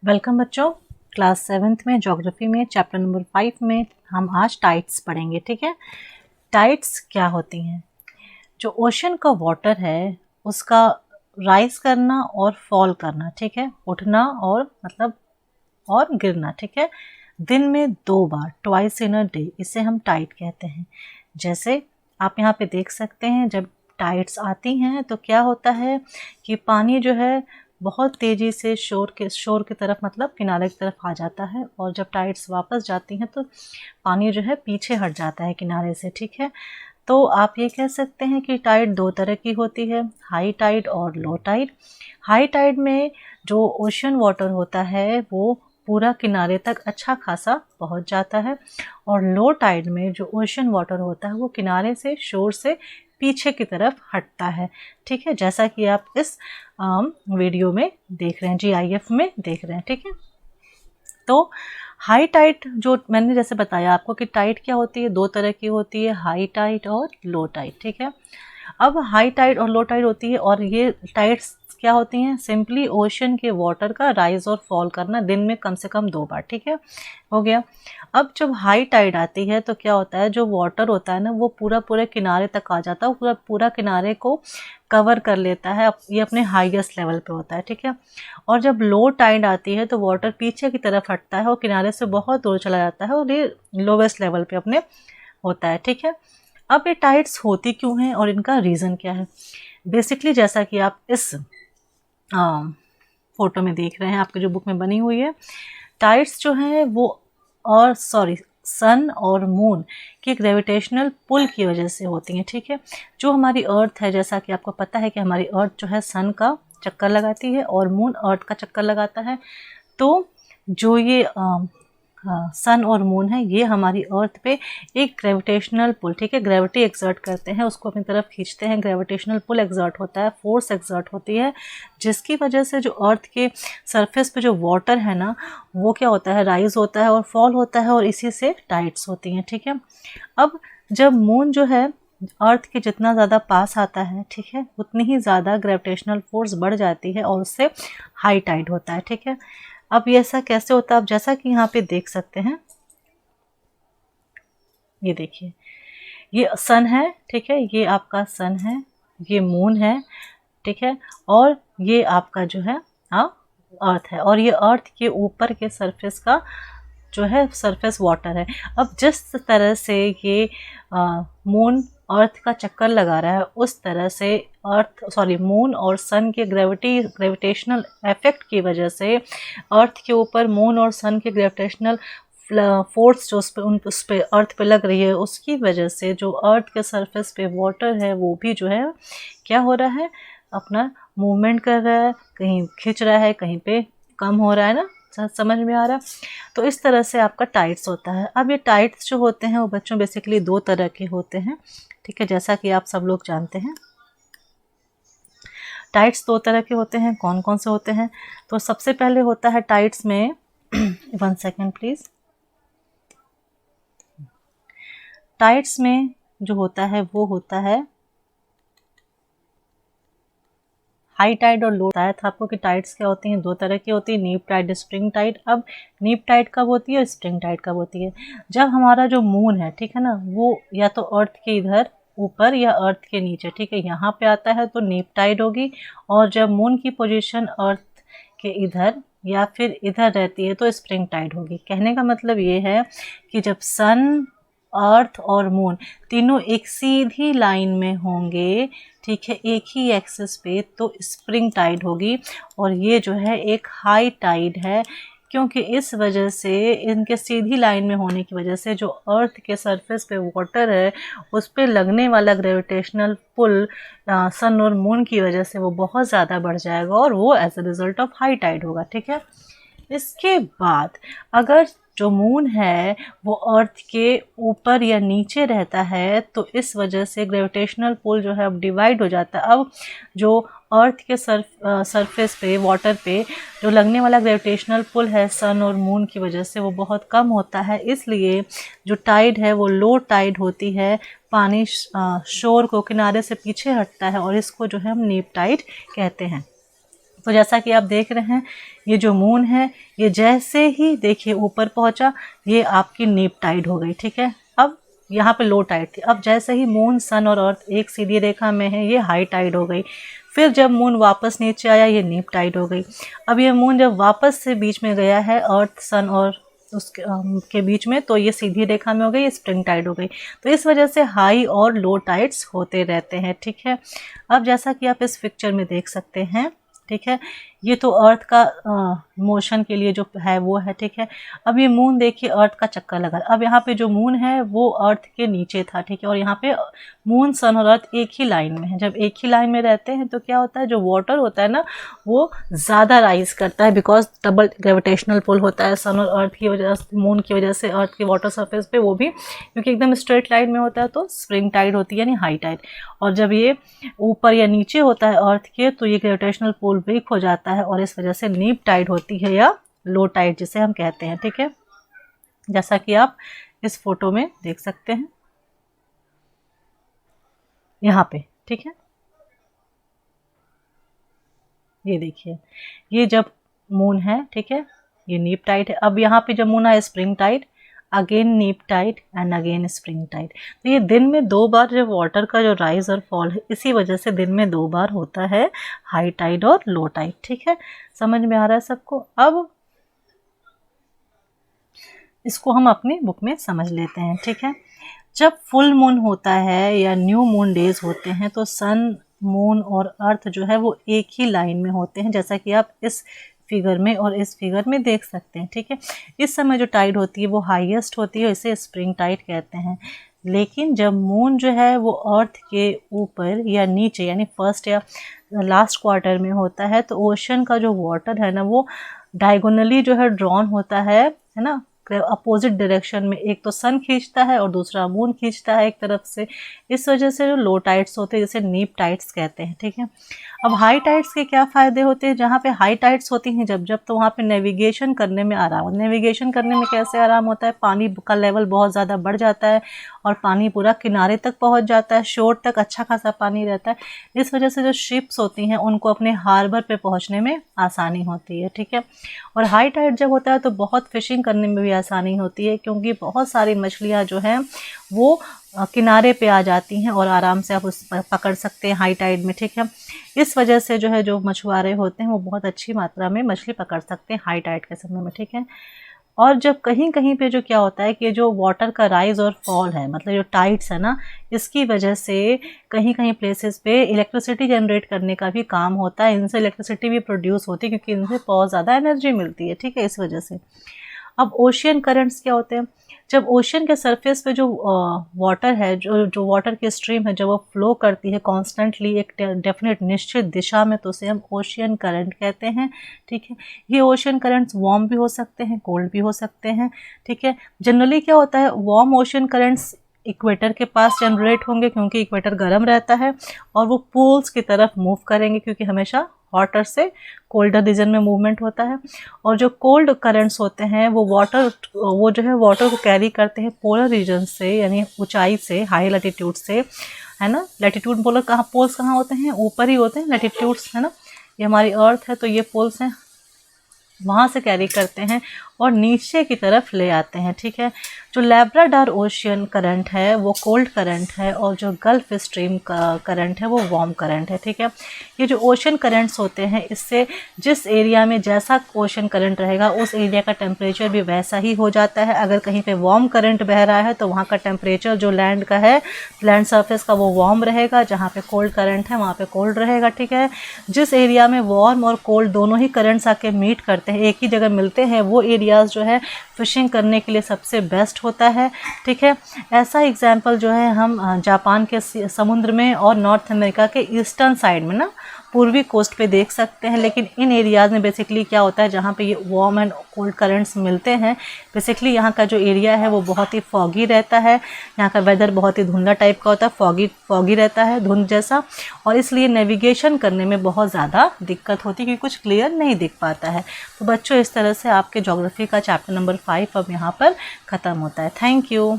Welcome बच्चों। Class 7th में geography में चैप्टर नंबर 5 में हम आज टाइड्स पढ़ेंगे। ठीक है, टाइड्स क्या होती हैं? जो ओशन का वाटर है उसका राइज करना और फॉल करना, ठीक है, उठना और मतलब और गिरना, ठीक है, दिन में 2 बार, ट्वाइस इन अ डे, इसे हम टाइड कहते हैं। जैसे आप यहाँ पे देख सकते हैं, जब टाइड्स आती हैं तो क्या होता है कि पानी जो है बहुत तेज़ी से शोर की तरफ मतलब किनारे की तरफ आ जाता है, और जब टाइड्स वापस जाती हैं तो पानी जो है पीछे हट जाता है किनारे से। ठीक है, तो आप ये कह सकते हैं कि टाइड 2 तरह की होती है, हाई टाइड और लो टाइड। हाई टाइड में जो ओशन वाटर होता है वो पूरा किनारे तक अच्छा खासा पहुंच जाता है, और लो टाइड में जो ओशन वाटर होता है वो किनारे से शोर से पीछे की तरफ हटता है। ठीक है, जैसा कि आप इस वीडियो में देख रहे हैं, GIF में देख रहे हैं। ठीक है, तो हाई टाइड जो मैंने जैसे बताया आपको कि टाइड क्या होती है, 2 तरह की होती है, हाई टाइड और लो टाइड। ठीक है, अब हाई टाइड और लो टाइड होती है, और ये टाइड्स क्या होती हैं? सिंपली ओशन के वाटर का राइज और फॉल करना दिन में कम से कम 2 बार। ठीक है, हो गया। अब जब हाई टाइड आती है तो क्या होता है, जो वाटर होता है ना वो पूरे किनारे तक आ जाता है, पूरा किनारे को कवर कर लेता है, ये अपने हाईएस्ट लेवल पे होता है। ठीक है, और जब लो टाइड आती है तो वाटर पीछे की तरफ हटता है और किनारे से बहुत दूर चला जाता है, और ये लोवेस्ट लेवल पे अपने होता है। ठीक है, अब ये टाइड्स होती क्यों हैं और इनका रीज़न क्या है? बेसिकली जैसा कि आप इस फोटो में देख रहे हैं, आपके जो बुक में बनी हुई है, टाइड्स जो हैं वो सन और मून की ग्रेविटेशनल पुल की वजह से होती हैं। ठीक है, जो हमारी अर्थ है, जैसा कि आपको पता है कि हमारी अर्थ जो है सन का चक्कर लगाती है और मून अर्थ का चक्कर लगाता है, तो जो ये सन और मून है ये हमारी अर्थ पे एक ग्रेविटेशनल पुल, ठीक है, ग्रेविटी एक्सर्ट करते हैं, उसको अपनी तरफ खींचते हैं, ग्रेविटेशनल पुल एक्सर्ट होता है, फोर्स एक्सर्ट होती है, जिसकी वजह से जो अर्थ के सरफेस पे जो वाटर है ना वो क्या होता है, राइज होता है और फॉल होता है, और इसी से टाइड्स होती हैं। ठीक है, अब जब मून जो है अर्थ के जितना ज़्यादा पास आता है, ठीक है, उतनी ही ज़्यादा ग्रेविटेशनल फोर्स बढ़ जाती है और उससे हाई टाइड होता है। ठीक है, अब ये ऐसा कैसे होता है? आप जैसा कि यहाँ पे देख सकते हैं, ये देखिए, ये सन है, ठीक है, ये आपका सन है, ये मून है, ठीक है, और ये आपका जो है अर्थ है, और ये अर्थ के ऊपर के सरफेस का जो है सरफेस वाटर है। अब जिस तरह से ये मून अर्थ का चक्कर लगा रहा है, उस तरह से मून और सन के ग्रेविटेशनल इफेक्ट की वजह से अर्थ के ऊपर मून और सन के ग्रेविटेशनल फोर्स जो उस पे अर्थ पे लग रही है, उसकी वजह से जो अर्थ के सरफेस पे वाटर है वो भी जो है क्या हो रहा है, अपना मूवमेंट कर रहा है, कहीं खिंच रहा है, कहीं पे कम हो रहा है ना, समझ में आ रहा है? तो इस तरह से आपका टाइड्स होता है। अब ये टाइड्स जो होते हैं वो बच्चों बेसिकली 2 तरह के होते हैं। ठीक है, जैसा कि आप सब लोग जानते हैं, टाइड्स 2 तरह के होते हैं। कौन कौन से होते हैं? तो सबसे पहले होता है टाइड्स में 1 सेकेंड प्लीज। टाइड्स में जो होता है वो होता है हाई टाइड और लो। बताया था आपको कि टाइड्स क्या होती हैं, 2 तरह की होती है, नीप टाइड, स्प्रिंग टाइड। अब नीप टाइड कब होती है और स्प्रिंग टाइड कब होती है? जब हमारा जो मून है, ठीक है ना, वो या तो अर्थ के इधर ऊपर या अर्थ के नीचे, ठीक है, यहाँ पे आता है तो नीप टाइड होगी, और जब मून की पोजीशन अर्थ के इधर या फिर इधर रहती है तो स्प्रिंग टाइड होगी। कहने का मतलब ये है कि जब सन, अर्थ और मून तीनों एक सीधी लाइन में होंगे, ठीक है, एक ही एक्सिस पे, तो स्प्रिंग टाइड होगी, और ये जो है एक हाई टाइड है, क्योंकि इस वजह से इनके सीधी लाइन में होने की वजह से जो अर्थ के सरफेस पे वाटर है उस पर लगने वाला ग्रेविटेशनल पुल सन और मून की वजह से वो बहुत ज़्यादा बढ़ जाएगा, और वो as a result of high tide होगा। ठीक है, इसके बाद अगर जो मून है वो अर्थ के ऊपर या नीचे रहता है तो इस वजह से ग्रेविटेशनल पुल जो है अब डिवाइड हो जाता है। अब जो अर्थ के सरफेस पे वाटर पे जो लगने वाला ग्रेविटेशनल पुल है सन और मून की वजह से वो बहुत कम होता है, इसलिए जो टाइड है वो लो टाइड होती है, पानी शोर को किनारे से पीछे हटता है, और इसको जो है हम नीप टाइड कहते हैं। तो जैसा कि आप देख रहे हैं, ये जो मून है ये जैसे ही देखिए ऊपर पहुंचा, ये आपकी नीप टाइड हो गई, ठीक है। अब यहाँ पे लो टाइड थी, अब जैसे ही मून, सन और अर्थ एक सीधी रेखा में है, ये हाई टाइड हो गई। फिर जब मून वापस नीचे आया, ये नीप टाइड हो गई। अब ये मून जब वापस से बीच में गया है अर्थ, सन और उसके के बीच में, तो ये सीधी रेखा में हो गई, ये स्प्रिंग टाइड हो गई। तो इस वजह से हाई और लो टाइड्स होते रहते हैं, ठीक है। अब जैसा कि आप इस पिक्चर में देख सकते हैं, ठीक है, ये तो अर्थ का मोशन के लिए जो है वो है, ठीक है। अब ये मून देखिए अर्थ का चक्कर लगा, अब यहाँ पे जो मून है वो अर्थ के नीचे था, ठीक है, और यहाँ पे मून, सन और अर्थ एक ही लाइन में है। जब एक ही लाइन में रहते हैं तो क्या होता है, जो वाटर होता है ना वो ज़्यादा राइज करता है, बिकॉज डबल ग्रेविटेशनल पुल होता है सन और अर्थ की वजह से, मून की वजह से अर्थ की वाटर सरफेस पे, वो भी क्योंकि एकदम स्ट्रेट लाइन में होता है तो स्प्रिंग टाइड होती है, यानी हाई टाइड। और जब ये ऊपर या नीचे होता है अर्थ के, तो ये ग्रेविटेशनल पुल वीक हो जाता है और इस वजह से नीप टाइड होती है या लो टाइड जिसे हम कहते हैं, ठीक है। जैसा कि आप इस फोटो में देख सकते हैं यहाँ पे, ठीक है, ये देखिए, ये जब मून है, ठीक है, ये नीप टाइड है। अब यहाँ पे जब मून है spring tide, again neap tide and again spring tide. तो ये दिन में 2 बार जब वाटर का जो राइज और फॉल है, इसी वजह से दिन में 2 बार होता है हाई टाइड और लो टाइड, ठीक है। समझ में आ रहा है सबको? अब इसको हम अपनी बुक में समझ लेते हैं, ठीक है। जब फुल मून होता है या न्यू मून डेज होते हैं तो सन, मून और अर्थ जो है वो एक ही लाइन में होते हैं, जैसा कि आप इस फिगर में और इस फिगर में देख सकते हैं, ठीक है। इस समय जो टाइड होती है वो हाईएस्ट होती है, इसे स्प्रिंग टाइड कहते हैं। लेकिन जब मून जो है वो अर्थ के ऊपर या नीचे, यानी फर्स्ट या लास्ट क्वार्टर में होता है, तो ओशन का जो वाटर है ना वो डायगोनली जो है ड्रॉन होता है ना, अपोजिट डायरेक्शन में। एक तो सन खींचता है और दूसरा मून खींचता है एक तरफ से। इस वजह से जो लो टाइड्स होते हैं, जैसे नीप टाइड्स कहते हैं, ठीक है। अब हाई टाइड्स के क्या फ़ायदे होते हैं? जहाँ पे हाई टाइड्स होती हैं जब तो वहाँ पे नेविगेशन करने में आराम। नेविगेशन करने में कैसे आराम होता है? पानी का लेवल बहुत ज़्यादा बढ़ जाता है और पानी पूरा किनारे तक पहुँच जाता है, शोर तक अच्छा खासा पानी रहता है। इस वजह से जो शिप्स होती हैं उनको अपने हार्बर पे पहुँचने में आसानी होती है, ठीक है। और हाई टाइड जब होता है तो बहुत फिशिंग करने में भी आसानी होती है, क्योंकि बहुत सारी मछलियाँ जो हैं वो किनारे पे आ जाती हैं और आराम से आप उस पकड़ सकते हैं हाई टाइड में, ठीक है। इस वजह से जो है जो मछुआरे होते हैं वो बहुत अच्छी मात्रा में मछली पकड़ सकते हैं हाई टाइड के समय में, ठीक है। और जब कहीं कहीं पे जो क्या होता है कि जो वाटर का राइज और फॉल है, मतलब जो टाइड्स है ना, इसकी वजह से कहीं कहीं प्लेसेस पे इलेक्ट्रिसिटी जनरेट करने का भी काम होता है। इनसे इलेक्ट्रिसिटी भी प्रोड्यूस होती है क्योंकि इनसे बहुत ज़्यादा एनर्जी मिलती है, ठीक है, इस वजह से। अब ओशियन करंट्स क्या होते हैं? जब ओशियन के सरफेस पे जो वाटर है, जो वाटर की स्ट्रीम है, जब वो फ्लो करती है कॉन्स्टेंटली एक डेफिनेट निश्चित दिशा में, तो उसे हम ओशियन करंट कहते हैं, ठीक है। ये ओशियन करंट्स वार्म भी हो सकते हैं, कोल्ड भी हो सकते हैं, ठीक है। जनरली क्या होता है, वार्म ओशियन करंट्स इक्वेटर के पास जनरेट होंगे क्योंकि इक्वेटर गर्म रहता है और वो पोल्स की तरफ मूव करेंगे क्योंकि हमेशा हॉटर से कोल्डर रीजन में मूवमेंट होता है। और जो कोल्ड करंट्स होते हैं वो जो है वाटर को कैरी करते हैं पोलर रीजन से, यानी ऊंचाई से, हाई लैटिट्यूड से, है ना। लैटिट्यूड पोलर कहाँ, पोल्स कहाँ होते हैं? ऊपर ही होते हैं लैटिट्यूड्स, है ना। ये हमारी अर्थ है तो ये पोल्स हैं, वहाँ से कैरी करते हैं और नीचे की तरफ ले आते हैं, ठीक है। जो लैब्राडोर ओशियन करंट है वो कोल्ड करंट है और जो गल्फ स्ट्रीम का करंट है वो वार्म करंट है, ठीक है। ये जो ओशन करंट्स होते हैं, इससे जिस एरिया में जैसा ओशन करंट रहेगा उस एरिया का टेम्परेचर भी वैसा ही हो जाता है। अगर कहीं पे वार्म करंट बह रहा है तो वहाँ का टेम्परेचर जो लैंड का है, लैंड सरफेस का, वो वार्म रहेगा। जहाँ पे कोल्ड करंट है वहाँ पे कोल्ड रहेगा, ठीक है। जिस एरिया में वार्म और कोल्ड दोनों ही करंट्स आके मीट करते हैं, एक ही जगह मिलते हैं, वो एरियाज़ जो है फिशिंग करने के लिए सबसे बेस्ट होता है, ठीक है। ऐसा एग्जाम्पल जो है हम जापान के समुद्र में और नॉर्थ अमेरिका के ईस्टर्न साइड में ना, पूर्वी कोस्ट पे देख सकते हैं। लेकिन इन एरियाज़ में बेसिकली क्या होता है, जहाँ पे ये वार्म एंड कोल्ड करंट्स मिलते हैं, बेसिकली यहाँ का जो एरिया है वो बहुत ही फॉगी रहता है। यहाँ का वेदर बहुत ही धुंधला टाइप का होता है, फॉगी रहता है, धुंध जैसा, और इसलिए नेविगेशन करने में बहुत ज़्यादा दिक्कत होती है क्योंकि कुछ क्लियर नहीं दिख पाता है। तो बच्चों, इस तरह से आपके ज्योग्राफी का चैप्टर नंबर 5 अब यहाँ पर ख़त्म होता है। Thank you.